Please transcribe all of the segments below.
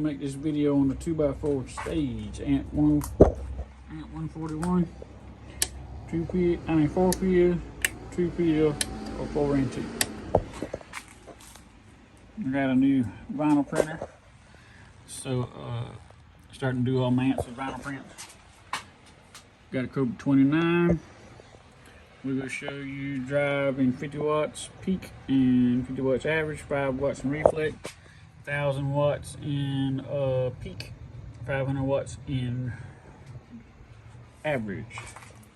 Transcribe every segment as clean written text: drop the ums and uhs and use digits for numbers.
make this video on the 2x4 stage. Ant 141. 4-peel, 2-peel, or 4-inch. I got a new vinyl printer. So, starting to do all my ants with vinyl print. Got a Cobra 29. We're going to show you drive in 50 watts peak and 50 watts average, 5 watts in reflect, 1000 watts in peak, 500 watts in average.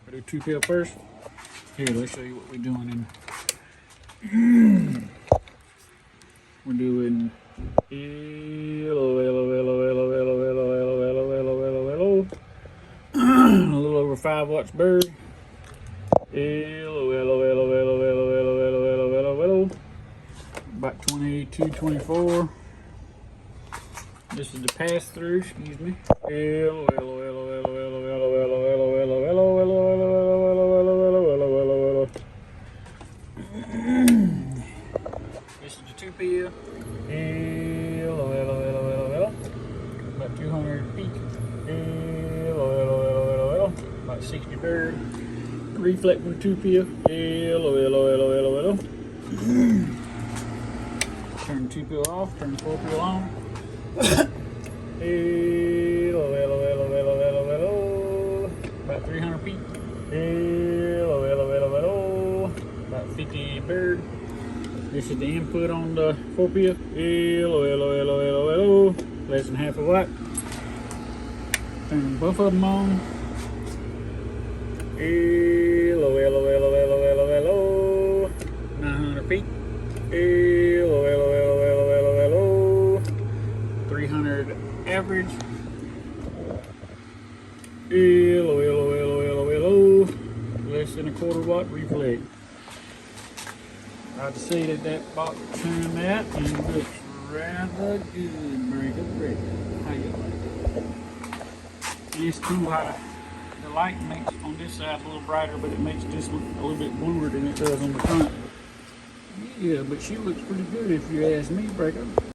We'll do 2-peel first. Here, let's show you what we're doing in. We're doing a little over 5 watts bird. About 22, 24. This is the pass through, excuse me. This is the 2-peel. About 200 peak. About 60 bird. Reflect with 2-peel. Turn 2-peel off, turn 4-peel on. About 300 peak. About 50 bird. This is the input on the 4-peel. Less than half a watt. Turn both of them on. 900 peak. 300 average. Less than a quarter watt reflect. I'd say that box turned that and looks rather good. Break. How you like it? And it's cool how the light makes on this side a little brighter, but it makes this look a little bit bluer than it does on the front. Yeah, but she looks pretty good if you ask me, Breaker.